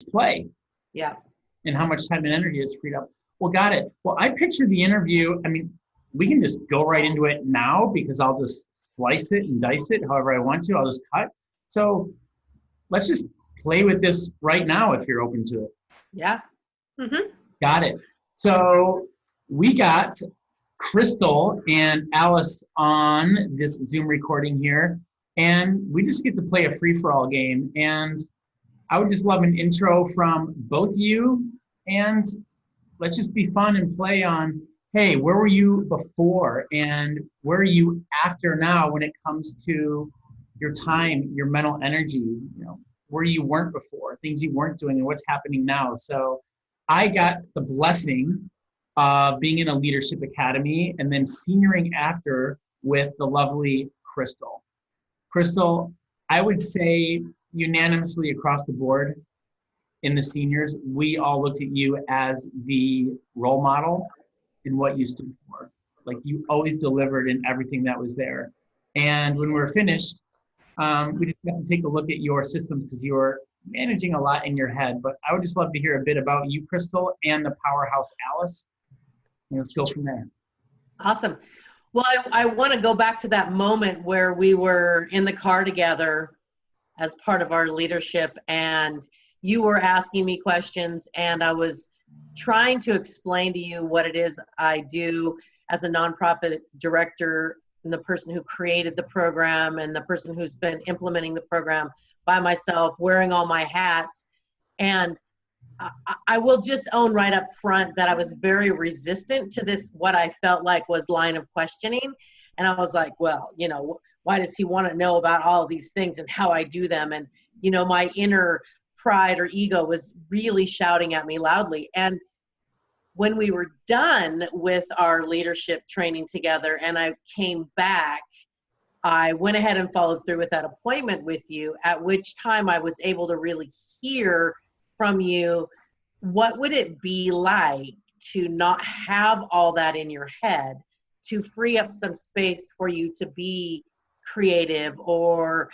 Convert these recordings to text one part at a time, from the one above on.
play Yeah. and how much time and energy is freed up. Well, got it. Well, I picture the interview. I mean, we can just go right into it now because I'll just slice it and dice it however I want to. I'll just cut. So let's just play with this right now if you're open to it. Yeah. Mm-hmm. Got it. So we got Crystal and Alice on this Zoom recording here, and we just get to play a free-for-all game. And I would just love an intro from both of you, and let's just be fun and play on, hey, where were you before and where are you after now when it comes to your time, your mental energy, where you weren't before, things you weren't doing and what's happening now. So I got the blessing of being in a leadership academy and then senioring after with the lovely Crystal. Crystal, I would say unanimously across the board in the seniors, we all looked at you as the role model in what you stood for. Like you always delivered in everything that was there. And when we were finished, we just got to take a look at your systems because you were managing a lot in your head. But I would just love to hear a bit about you, Crystal, and the Powerhouse Alice. And let's go from there. Awesome. Well, I want to go back to that moment where we were in the car together as part of our leadership, and you were asking me questions, and I was trying to explain to you what it is I do as a nonprofit director and the person who created the program and the person who's been implementing the program by myself, wearing all my hats. And I will just own right up front that I was very resistant to this, what I felt like was line of questioning. And I was like, well, why does he want to know about all of these things and how I do them? And, my inner pride or ego was really shouting at me loudly. And when we were done with our leadership training together and I came back, I went ahead and followed through with that appointment with you, at which time I was able to really hear from you, what would it be like to not have all that in your head, to free up some space for you to be creative or,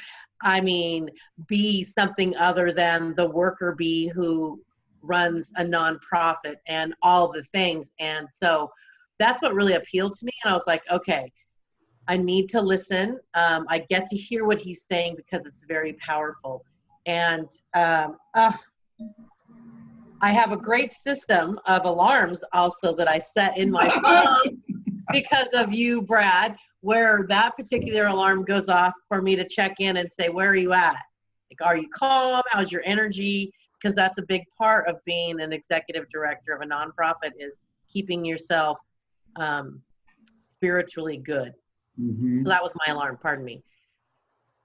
be something other than the worker bee who runs a nonprofit and all the things. And so that's what really appealed to me. And I was like, okay, I need to listen. I get to hear what he's saying because it's very powerful. And I have a great system of alarms also that I set in my phone because of you, Brad, where that particular alarm goes off for me to check in and say, where are you at? Like, are you calm? How's your energy? Because that's a big part of being an executive director of a nonprofit is keeping yourself spiritually good. Mm-hmm. So that was my alarm, pardon me.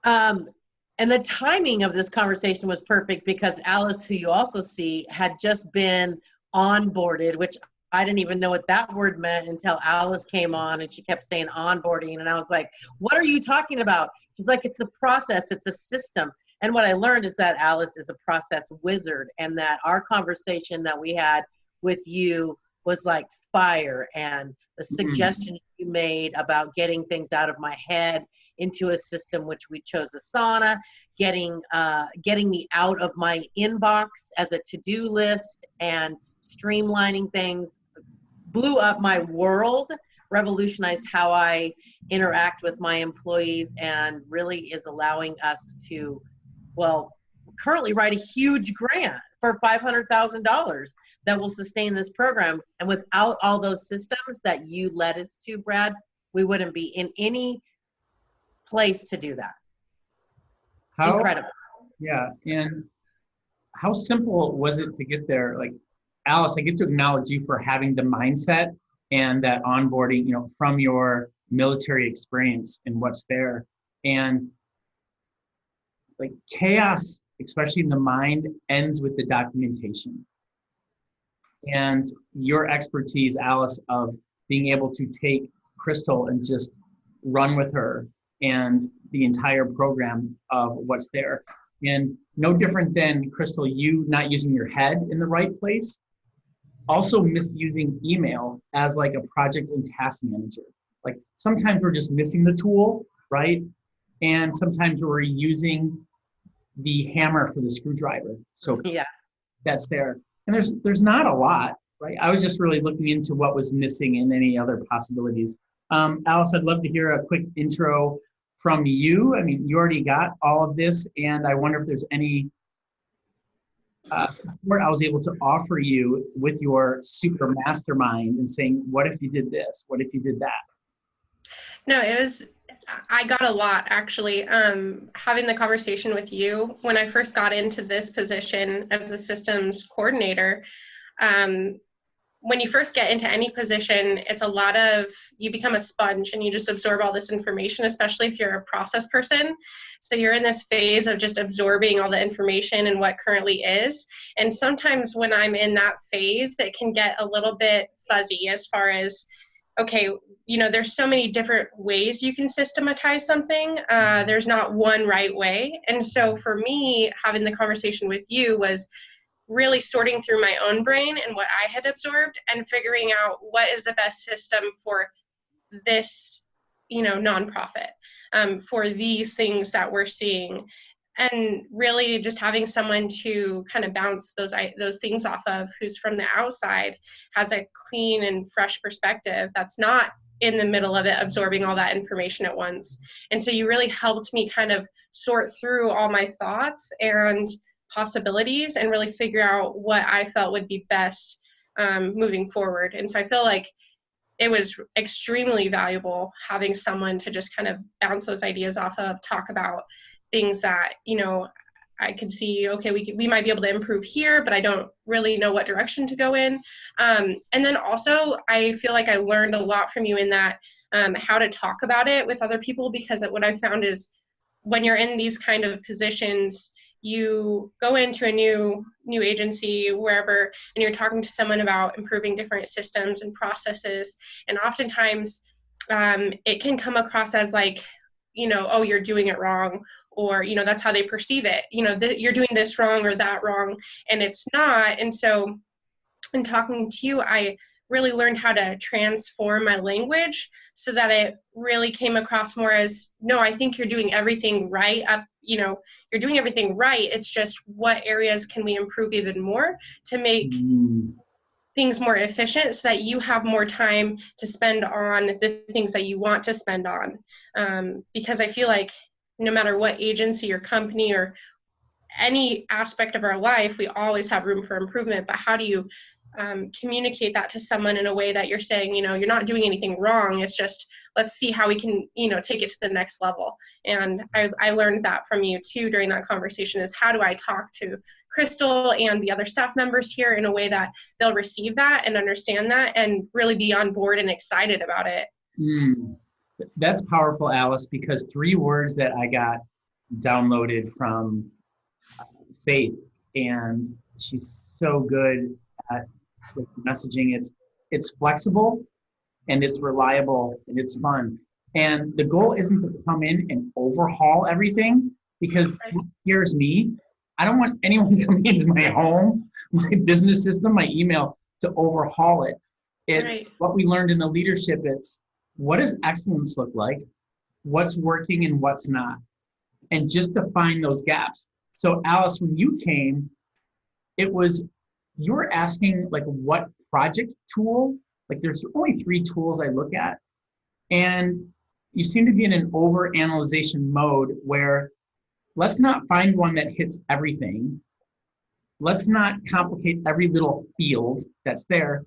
And the timing of this conversation was perfect because Alice, who you also see, had just been onboarded, which I didn't even know what that word meant until Alice came on and she kept saying onboarding. And I was like, what are you talking about? She's like, it's a process, it's a system. And what I learned is that Alice is a process wizard and that our conversation that we had with you was like fire, and the suggestion you made about getting things out of my head into a system, which we chose Asana, getting me out of my inbox as a to-do list and streamlining things, blew up my world, revolutionized how I interact with my employees, and really is allowing us to, currently write a huge grant for $500,000 that will sustain this program. And without all those systems that you led us to, Brad, we wouldn't be in any place to do that. Incredible. Yeah. And how simple was it to get there? Like, Alice, I get to acknowledge you for having the mindset and that onboarding, from your military experience and what's there. And like chaos, especially in the mind, ends with the documentation. And your expertise, Alice, of being able to take Crystal and just run with her and the entire program of what's there. And no different than, Crystal, you not using your head in the right place, also misusing email as like a project and task manager. Like sometimes we're just missing the tool, right? And sometimes we're using the hammer for the screwdriver. So yeah. that's there. And there's not a lot, right? I was just really looking into what was missing and any other possibilities. Alice, I'd love to hear a quick intro from you. I mean, you already got all of this, and I wonder if there's any support I was able to offer you with your super mastermind and saying, what if you did this? What if you did that? No, I got a lot actually. Having the conversation with you when I first got into this position as a systems coordinator, when you first get into any position, it's a lot of, you become a sponge and you just absorb all this information, especially if you're a process person. So you're in this phase of just absorbing all the information and what currently is. And sometimes when I'm in that phase, it can get a little bit fuzzy as far as, okay, there's so many different ways you can systematize something. There's not one right way. And so for me, having the conversation with you was really sorting through my own brain and what I had absorbed and figuring out what is the best system for this, nonprofit, for these things that we're seeing. And really just having someone to kind of bounce those things off of, who's from the outside, has a clean and fresh perspective that's not in the middle of it absorbing all that information at once. And so you really helped me kind of sort through all my thoughts and possibilities and really figure out what I felt would be best moving forward. And so I feel like it was extremely valuable having someone to just kind of bounce those ideas off of, talk about things that, I could see, okay, we might be able to improve here, but I don't really know what direction to go in. And then also, I feel like I learned a lot from you in that, how to talk about it with other people, because what I found is when you're in these kind of positions, you go into a new agency, wherever, and you're talking to someone about improving different systems and processes. And oftentimes it can come across as like, oh, you're doing it wrong, or, that's how they perceive it. You're doing this wrong or that wrong, and it's not. And so in talking to you, I really learned how to transform my language so that it really came across more as, no, I think you're doing everything right. You're doing everything right. It's just what areas can we improve even more to make things more efficient so that you have more time to spend on the things that you want to spend on. Because I feel like no matter what agency or company or any aspect of our life, we always have room for improvement. But how do you communicate that to someone in a way that you're saying, you're not doing anything wrong. It's just, let's see how we can, take it to the next level. And I learned that from you too during that conversation, is how do I talk to Crystal and the other staff members here in a way that they'll receive that and understand that and really be on board and excited about it. That's powerful, Alice, because 3 words that I got downloaded from Faith, and she's so good at messaging. It's flexible, and it's reliable, and it's fun. And the goal isn't to come in and overhaul everything, because here's me. I don't want anyone coming into my home, my business system, my email to overhaul it. It's what we learned in the leadership. It's what does excellence look like? What's working and what's not? And just to find those gaps. So Alice, when you came, you were asking like what project tool, like there's only 3 tools I look at. And you seem to be in an over-analyzation mode where let's not find one that hits everything. Let's not complicate every little field that's there.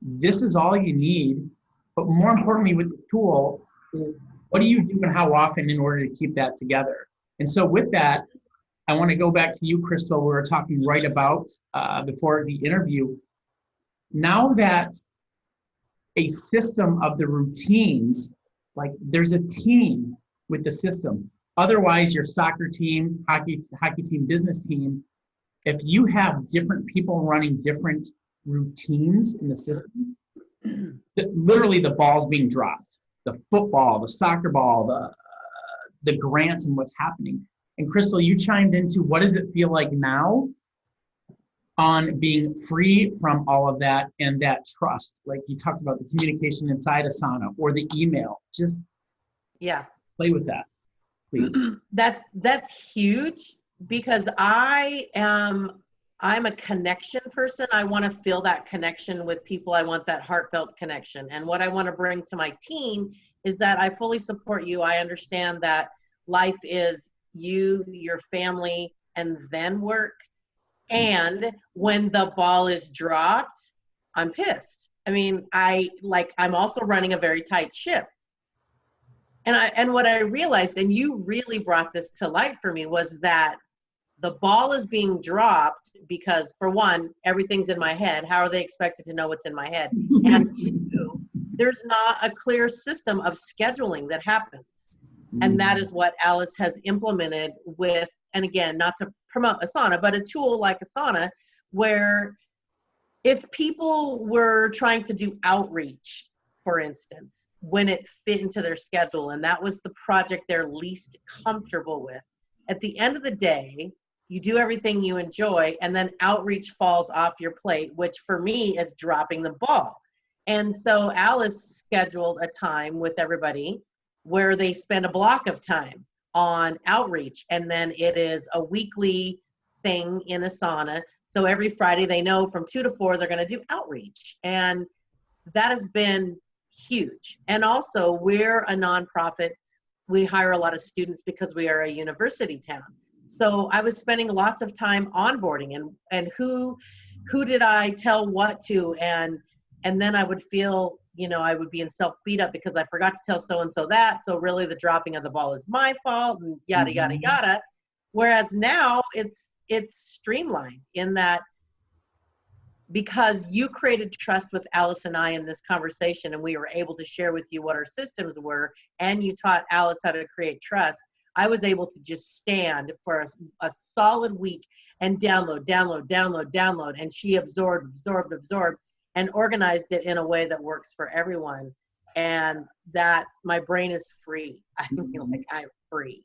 This is all you need. But more importantly with the tool is what do you do and how often in order to keep that together? And so with that, I want to go back to you, Crystal. We were talking right about before the interview. Now that a system of the routines, like there's a team with the system. Otherwise, your soccer team, hockey team, business team, if you have different people running different routines in the system, literally the ball's being dropped. The football, the soccer ball, the grants and what's happening. And Crystal, you chimed into what does it feel like now on being free from all of that and that trust. Like you talked about the communication inside Asana or the email. Just play with that, please. That's huge, because I I'm a connection person. I want to feel that connection with people. I want that heartfelt connection. And what I want to bring to my team is that I fully support you. I understand that life is you, your family, and then work. And when the ball is dropped, I'm pissed. I mean, I'm also running a very tight ship. And what I realized, and you really brought this to light for me, was that the ball is being dropped because, for one, everything's in my head. How are they expected to know what's in my head? And two, there's not a clear system of scheduling that happens. And that is what Alice has implemented with, and again, not to promote Asana, but a tool like Asana, where if people were trying to do outreach, for instance, when it fit into their schedule, and that was the project they're least comfortable with, at the end of the day, you do everything you enjoy, and then outreach falls off your plate, which for me is dropping the ball. And so Alice scheduled a time with everybody where they spend a block of time on outreach, and then it is a weekly thing in Asana. So every Friday they know from 2 to 4 they're going to do outreach, and that has been huge. And also, we're a nonprofit. We hire a lot of students because we are a university town. So I was spending lots of time onboarding and who did I tell what to, and then I would feel, I would be in self beat up because I forgot to tell so-and-so that. So really the dropping of the ball is my fault, and yada, yada, yada. Whereas now it's streamlined in that, because you created trust with Alice and I in this conversation, and we were able to share with you what our systems were, and you taught Alice how to create trust, I was able to just stand for a solid week and download, and she absorbed, and organized it in a way that works for everyone. And that my brain is free. I mean, like, I'm free.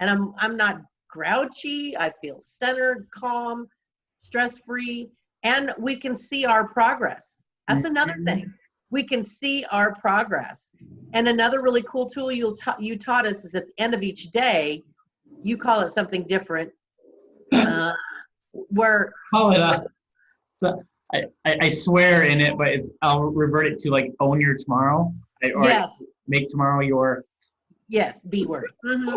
And I'm not grouchy. I feel centered, calm, stress-free. And we can see our progress. That's another thing. We can see our progress. And another really cool tool you taught us is at the end of each day, you call it something different. Where call it up. So I swear in it, but I'll revert it to like own your tomorrow. Yes. Make tomorrow your. Yes, B word. Mm-hmm.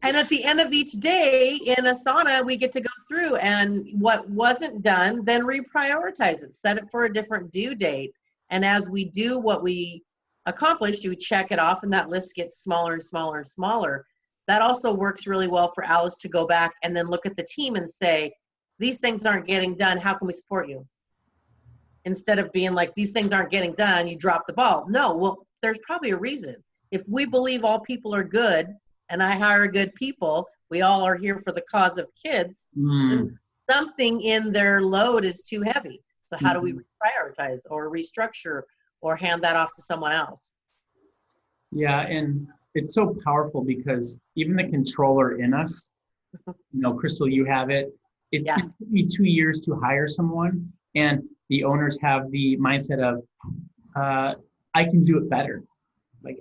And at the end of each day in Asana, we get to go through, and what wasn't done, then reprioritize it, set it for a different due date. And as we do what we accomplished, you check it off, and that list gets smaller and smaller and smaller. That also works really well for Alice to go back and then look at the team and say, these things aren't getting done. How can we support you? Instead of being like, these things aren't getting done, you drop the ball. No, well, there's probably a reason. If we believe all people are good, and I hire good people, we all are here for the cause of kids, and something in their load is too heavy. So how do we prioritize or restructure or hand that off to someone else? Yeah, and it's so powerful because even the controller in us, Crystal, you have it. It took me 2 years to hire someone, and the owners have the mindset of, I can do it better. Like,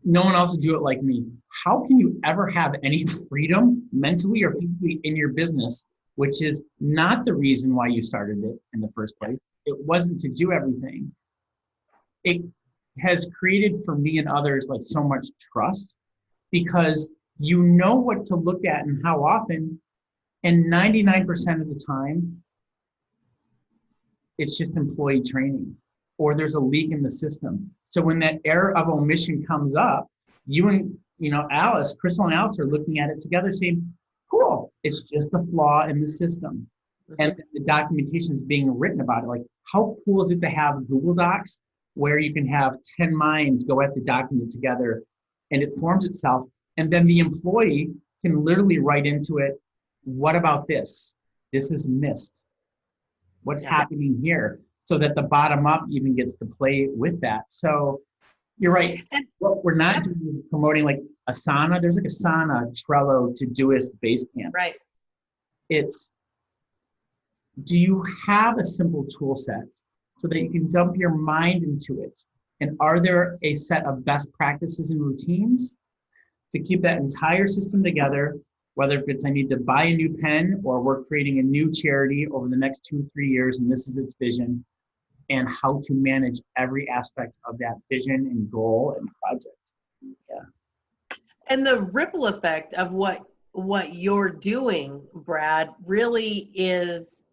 no one else will do it like me. How can you ever have any freedom mentally or physically in your business, which is not the reason why you started it in the first place? It wasn't to do everything. It has created for me and others like so much trust, because you know what to look at and how often, and 99% of the time, it's just employee training, or there's a leak in the system. So when that error of omission comes up, you and Alice, Crystal and Alice are looking at it together saying, cool, it's just a flaw in the system. And the documentation is being written about it. Like, how cool is it to have Google Docs where you can have 10 minds go at the document together, and it forms itself, and then the employee can literally write into it, what about this? This is missed. What's happening here? So that the bottom up even gets to play with that. So you're right. What we're not doing is promoting like Asana. There's like Asana, Trello, Todoist, Basecamp. Right. It's, do you have a simple tool set so that you can dump your mind into it? And are there a set of best practices and routines to keep that entire system together whether if it's I need to buy a new pen or we're creating a new charity over the next 2-3 years and this is its vision, and how to manage every aspect of that vision and goal and project. Yeah. And the ripple effect of what you're doing, Brad, really is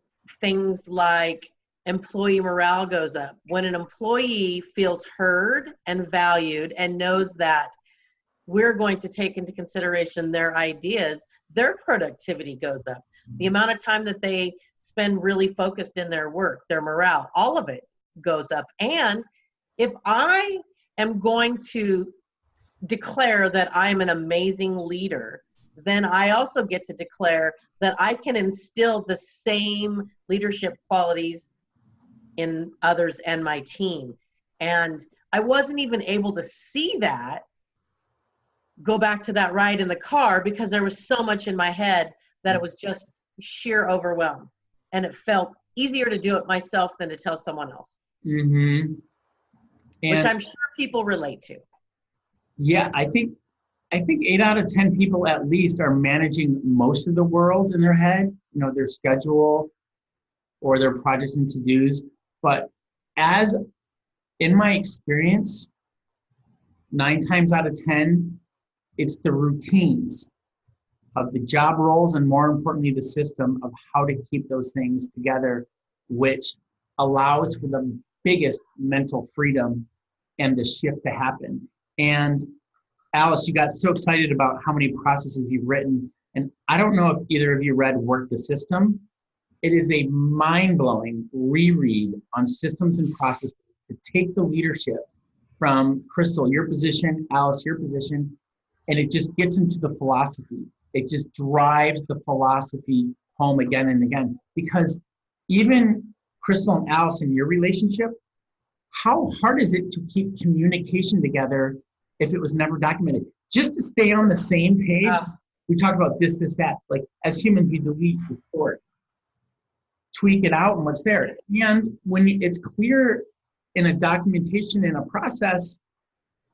things like employee morale goes up. When an employee feels heard and valued and knows that we're going to take into consideration their ideas, their productivity goes up. The amount of time that they spend really focused in their work, their morale, all of it goes up. And if I am going to declare that I'm an amazing leader, then I also get to declare that I can instill the same leadership qualities in others and my team. And I wasn't even able to see that, go back to that ride in the car, because there was so much in my head that it was just sheer overwhelm. And it felt easier to do it myself than to tell someone else. Mm-hmm. Which I'm sure people relate to. Yeah, I think 8 out of 10 people at least are managing most of the world in their head, their schedule or their projects and to-dos. But as in my experience, 9 times out of 10, it's the routines of the job roles and more importantly, the system of how to keep those things together, which allows for the biggest mental freedom and the shift to happen. And Alice, you got so excited about how many processes you've written. And I don't know if either of you read Work the System. It is a mind-blowing reread on systems and processes to take the leadership from Crystal, your position, Alice, your position, and it just gets into the philosophy. It just drives the philosophy home again and again. Because even Crystal and Alice in your relationship, how hard is it to keep communication together if it was never documented? Just to stay on the same page, we talk about this, that. Like as humans, we delete, report, tweak it out and what's there. And when it's clear in a documentation, in a process,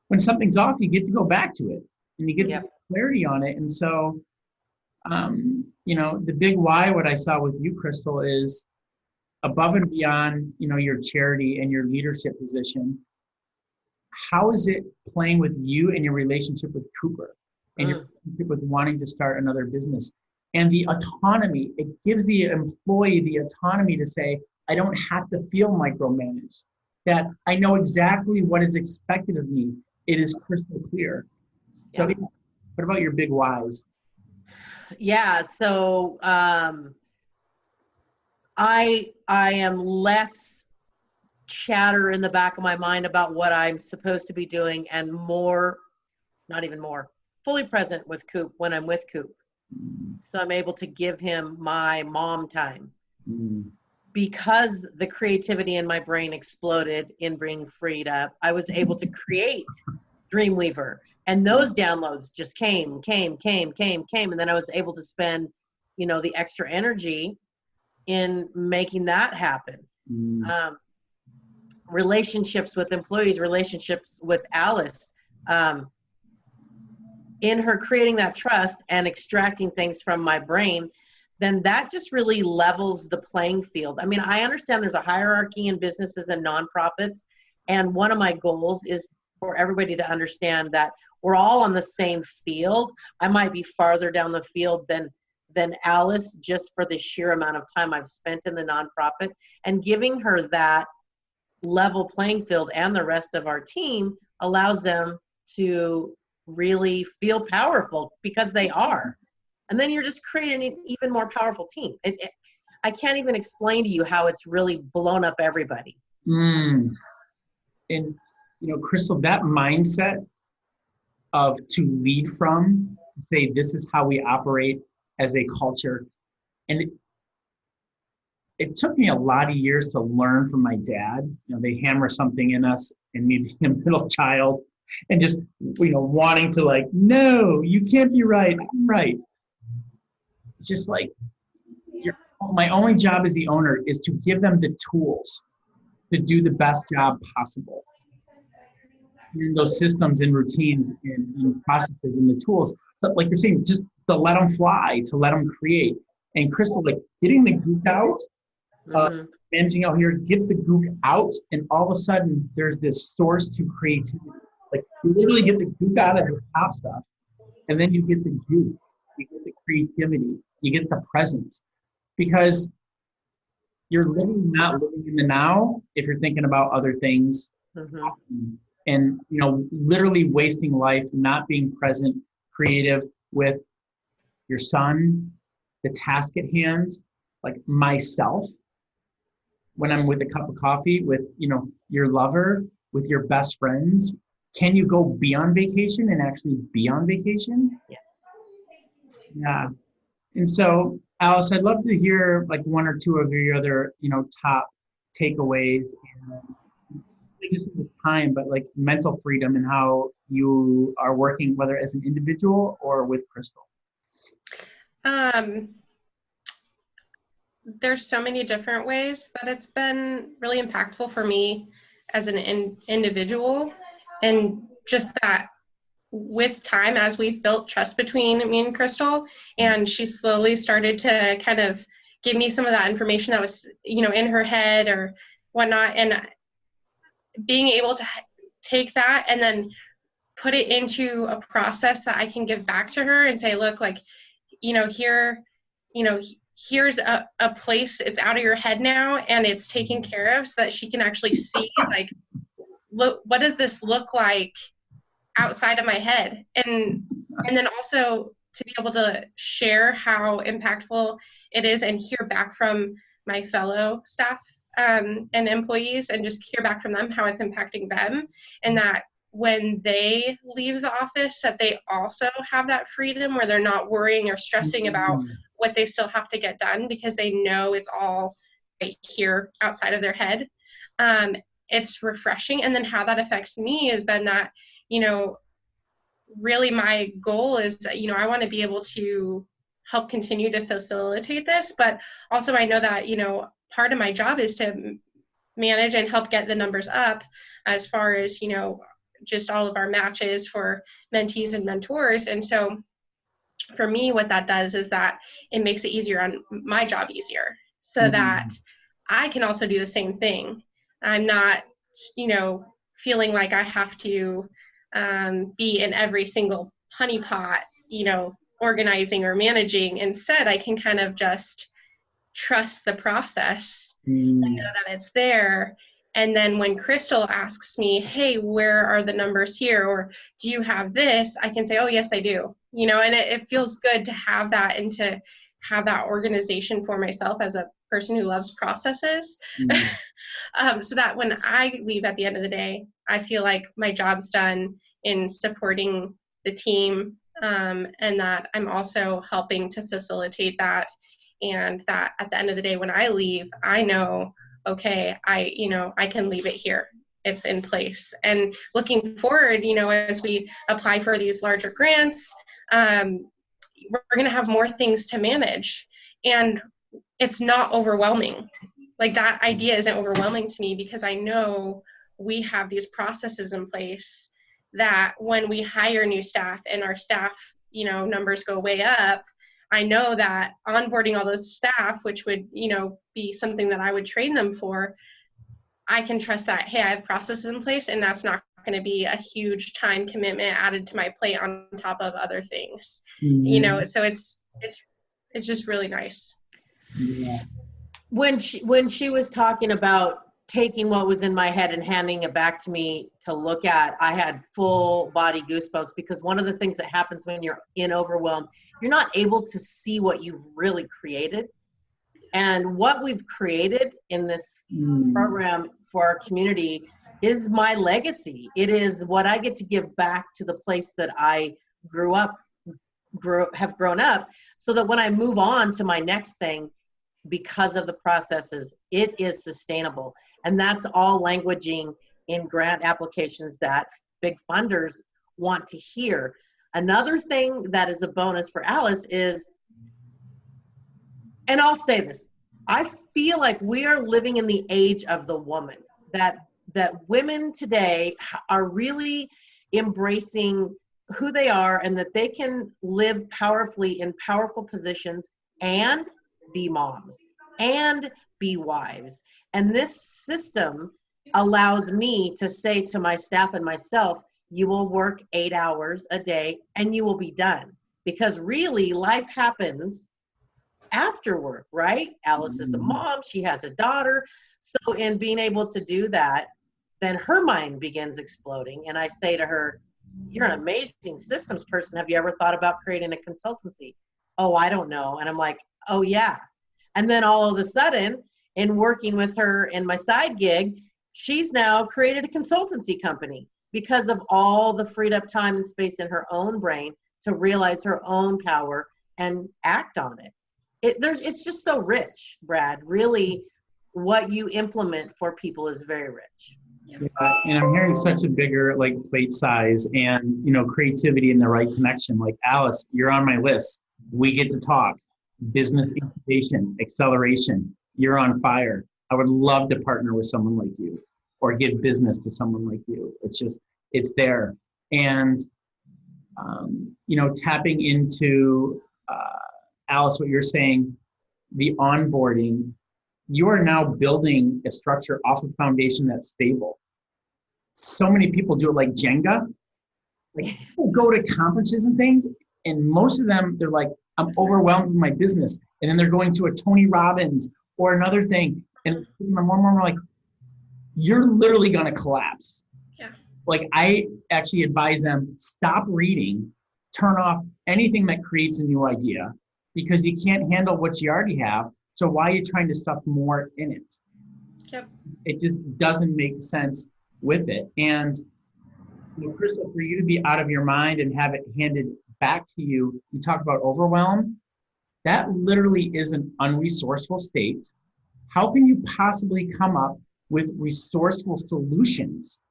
when something's off, you get to go back to it and you get to clarity on it. And so, the big why, what I saw with you, Crystal, is above and beyond, your charity and your leadership position. How is it playing with you and your relationship with Cooper and your relationship with wanting to start another business? And the autonomy, it gives the employee the autonomy to say, I don't have to feel micromanaged, that I know exactly what is expected of me. It is crystal clear. So what about your big whys? Yeah, so I am less chatter in the back of my mind about what I'm supposed to be doing and more, not even more, fully present with Coop when I'm with Coop. So I'm able to give him my mom time. Because the creativity in my brain exploded in being freed up, I was able to create Dreamweaver. And those downloads just came. And then I was able to spend, the extra energy in making that happen. Relationships with employees, relationships with Alice, in her creating that trust and extracting things from my brain, then that just really levels the playing field. I mean, I understand there's a hierarchy in businesses and nonprofits. And one of my goals is for everybody to understand that we're all on the same field. I might be farther down the field than Alice, just for the sheer amount of time I've spent in the nonprofit, and giving her that level playing field and the rest of our team allows them to really feel powerful, because they are. And then you're just creating an even more powerful team. I can't even explain to you how it's really blown up everybody. And, Crystal, that mindset of to lead from, say, this is how we operate as a culture. And it took me a lot of years to learn from my dad. They hammer something in us, and me being a middle child and just, wanting to like, no, you can't be right. I'm right. It's just like, my only job as the owner is to give them the tools to do the best job possible. In those systems and routines and processes and the tools. So like you're saying, just to let them fly, to let them create. And Crystal, like getting the gook out, managing out here gets the gook out, and all of a sudden there's this source to creativity. Like you literally get the gook out of the top stuff, and then you get the gook, you get the creativity, you get the presence, because you're not living in the now if you're thinking about other things, and literally wasting life, not being present, creative with your son, the task at hand, like myself, when I'm with a cup of coffee with, your lover, with your best friends. Can you go be on vacation and actually be on vacation? Yeah. And so, Alice, I'd love to hear like one or two of your other, top takeaways, and just this time, but like mental freedom and how you are working, whether as an individual or with Crystal. There's so many different ways that it's been really impactful for me as an individual, and just that with time, as we've built trust between me and Crystal, and she slowly started to kind of give me some of that information that was, in her head or whatnot, and being able to take that and then put it into a process that I can give back to her and say, look, like, here, here's a place, it's out of your head now and it's taken care of, so that she can actually see, like, look, what does this look like outside of my head? And then also to be able to share how impactful it is and hear back from my fellow staff and employees, and just hear back from them how it's impacting them, and that when they leave the office, that they also have that freedom where they're not worrying or stressing about what they still have to get done, because they know it's all right here outside of their head. It's refreshing. And then how that affects me has been that, really my goal is, I want to be able to help continue to facilitate this, but also I know that, part of my job is to manage and help get the numbers up as far as, just all of our matches for mentees and mentors. And so for me, what that does is that it makes it easier on my job, easier, so that I can also do the same thing. I'm not, feeling like I have to be in every single honeypot, organizing or managing. Instead, I can kind of just trust the process and know that it's there. And then when Crystal asks me, hey, where are the numbers here? Or do you have this? I can say, oh, yes, I do. And it feels good to have that, and to have that organization for myself as a person who loves processes. So that when I leave at the end of the day, I feel like my job's done in supporting the team, and that I'm also helping to facilitate that. And that at the end of the day, when I leave, I know, okay, I can leave it here. It's in place. And looking forward, as we apply for these larger grants, we're going to have more things to manage. And it's not overwhelming. Like, that idea isn't overwhelming to me, because I know we have these processes in place that when we hire new staff and our staff, numbers go way up, I know that onboarding all those staff, which would, be something that I would train them for, I can trust that, hey, I have processes in place, and that's not going to be a huge time commitment added to my plate on top of other things. So it's just really nice. Yeah. When she was talking about taking what was in my head and handing it back to me to look at, I had full body goosebumps, because one of the things that happens when you're in overwhelm, you're not able to see what you've really created. And what we've created in this program for our community is my legacy. It is what I get to give back to the place that I have grown up, so that when I move on to my next thing, because of the processes, it is sustainable. And that's all languaging in grant applications that big funders want to hear. Another thing that is a bonus for Alice is, and I'll say this, I feel like we are living in the age of the woman, that women today are really embracing who they are and that they can live powerfully in powerful positions and be moms and be wives. And this system allows me to say to my staff and myself, you will work 8 hours a day and you will be done. Because really life happens after work, right? Alice is a mom, she has a daughter. So in being able to do that, then her mind begins exploding. And I say to her, you're an amazing systems person. Have you ever thought about creating a consultancy? Oh, I don't know. And I'm like, oh yeah. And then all of a sudden, in working with her in my side gig, she's now created a consultancy company because of all the freed up time and space in her own brain to realize her own power and act on it. It's just so rich, Brad. Really, what you implement for people is very rich. Yeah, and I'm hearing such a bigger like plate size and creativity and the right connection. Like Alice, you're on my list. We get to talk. Business incubation, acceleration. You're on fire. I would love to partner with someone like you or give business to someone like you. It's there. And tapping into Alice, what you're saying, the onboarding, you are now building a structure off a foundation that's stable. So many people do it like Jenga. Like people go to conferences and things, and most of them, they're like, I'm overwhelmed with my business. And then they're going to a Tony Robbins or another thing. And my mom are like, you're literally going to collapse. Yeah. Like I actually advise them, stop reading, turn off anything that creates a new idea because you can't handle what you already have. So why are you trying to stuff more in it? Yep. It just doesn't make sense with it. And Crystal, for you to be out of your mind and have it handed back to you, you talk about overwhelm. That literally is an unresourceful state. How can you possibly come up with resourceful solutions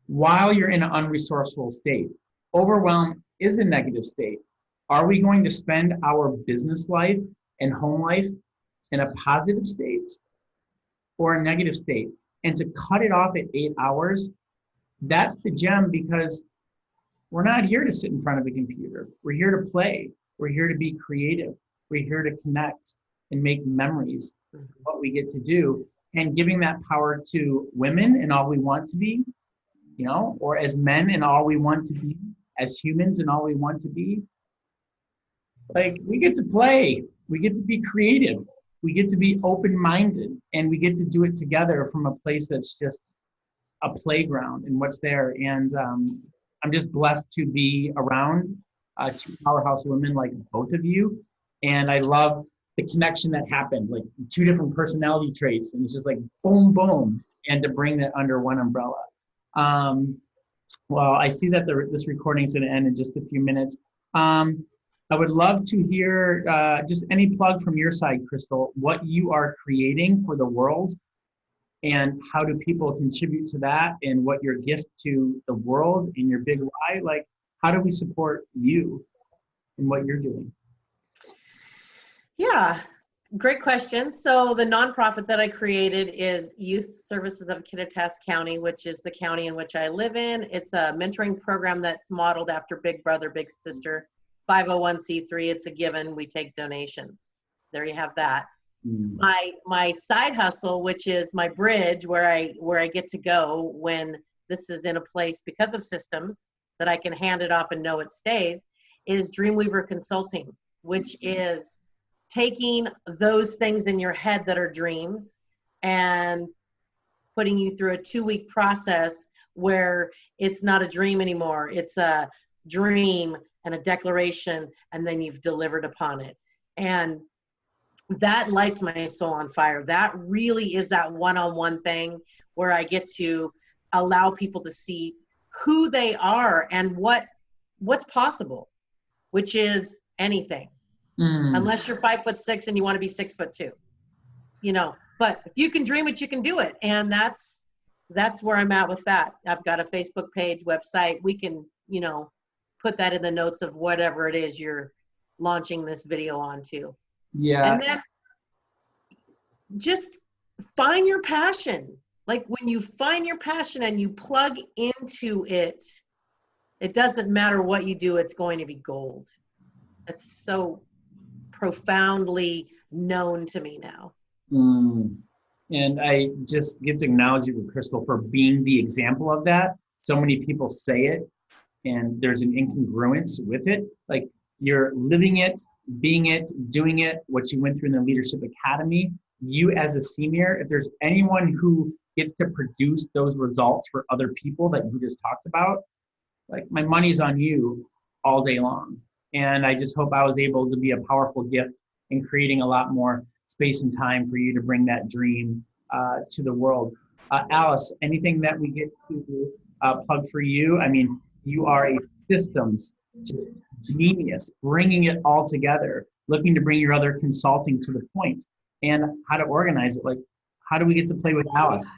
while you're in an unresourceful state? Overwhelm is a negative state. Are we going to spend our business life and home life in a positive state or a negative state? And to cut it off at 8 hours, that's the gem, because we're not here to sit in front of a computer. We're here to play. We're here to be creative. We're here to connect and make memories of what we get to do. And giving that power to women and all we want to be, or as men and all we want to be, as humans and all we want to be. Like we get to play. We get to be creative. We get to be open-minded, and we get to do it together from a place that's just a playground and what's there. And I'm just blessed to be around two powerhouse women like both of you. And I love the connection that happened, like two different personality traits. And it's just like boom, boom. And to bring that under one umbrella. Well, I see that this recording is going to end in just a few minutes. I would love to hear just any plug from your side, Crystal, what you are creating for the world and how do people contribute to that, and what your gift to the world and your big why, like how do we support you in what you're doing? Yeah, great question. So the nonprofit that I created is Youth Services of Kittitas County, which is the county in which I live in. It's a mentoring program that's modeled after Big Brother, Big Sister, 501c3. It's a given. We take donations. There you have that. My side hustle, which is my bridge where I get to go when this is in a place because of systems that I can hand it off and know it stays, is Dreamweaver Consulting, which is taking those things in your head that are dreams and putting you through a 2-week process where it's not a dream anymore. It's a dream and a declaration, and then you've delivered upon it. And that lights my soul on fire. That really is that one-on-one thing where I get to allow people to see who they are and what's possible, which is anything. Unless you're 5'6" and you want to be 6'2", but if you can dream it, you can do it. And that's where I'm at with that. I've got a Facebook page, website. We can, put that in the notes of whatever it is you're launching this video onto. Yeah. And then just find your passion. Like when you find your passion and you plug into it, It doesn't matter what you do, it's going to be gold. That's so profoundly known to me now. And I just get to acknowledge you, Crystal, for being the example of that. So many people say it, and there's an incongruence with it. Like, you're living it, being it, doing it, what you went through in the Leadership Academy. You as a senior, if there's anyone who gets to produce those results for other people that you just talked about, like, my money's on you all day long. And I just hope I was able to be a powerful gift in creating a lot more space and time for you to bring that dream to the world. Alice, anything that we get to plug for you? I mean, you are a systems just genius, bringing it all together, looking to bring your other consulting to the point, and how to organize it. Like, how do we get to play with Alice?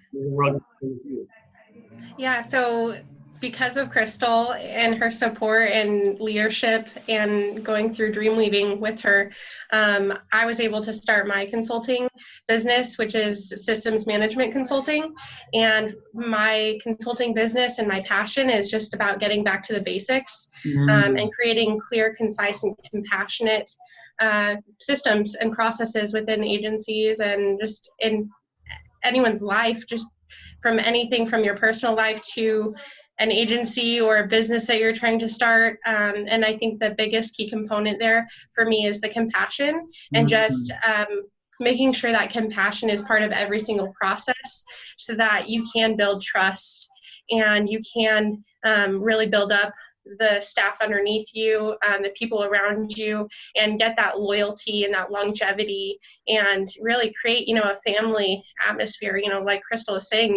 Yeah, so because of Crystal and her support and leadership and going through dream weaving with her, I was able to start my consulting business, which is systems management consulting. And my consulting business and my passion is just about getting back to the basics and creating clear, concise, and compassionate systems and processes within agencies and just in anyone's life, just from anything from your personal life to an agency or a business that you're trying to start. And I think the biggest key component there for me is the compassion and just making sure that compassion is part of every single process so that you can build trust and you can really build up the staff underneath you, the people around you, and get that loyalty and that longevity and really create, a family atmosphere, like Crystal is saying,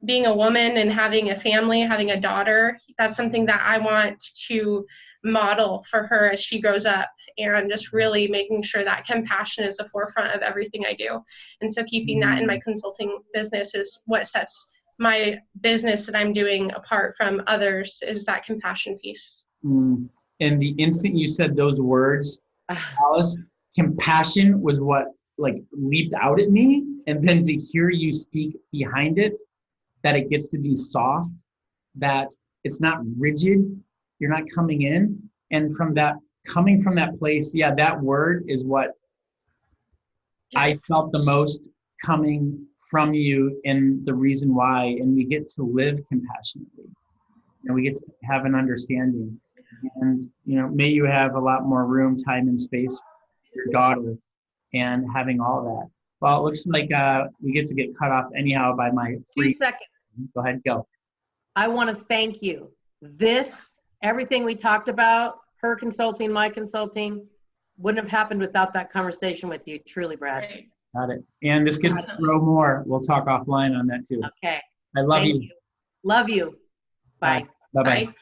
being a woman and having a family, having a daughter, that's something that I want to model for her as she grows up, and just really making sure that compassion is the forefront of everything I do. And so keeping that in my consulting business is what sets my business that I'm doing apart from others, is that compassion piece. And the instant you said those words, Alice, compassion was what leaped out at me. And then to hear you speak behind it, that it gets to be soft, that it's not rigid, you're not coming in. And coming from that place, that word is what I felt the most coming from you, and the reason why. And we get to live compassionately, and we get to have an understanding. And, may you have a lot more room, time, and space for your daughter and having all that. Well, it looks like we get to get cut off anyhow by my 2 seconds. Go ahead, go. I want to thank you. Everything we talked about, her consulting, my consulting, wouldn't have happened without that conversation with you. Truly, Brad. Right. Got it. And this gets to grow more. We'll talk offline on that too. Okay. I love Thank you. Love you. Bye. Bye-bye. Bye.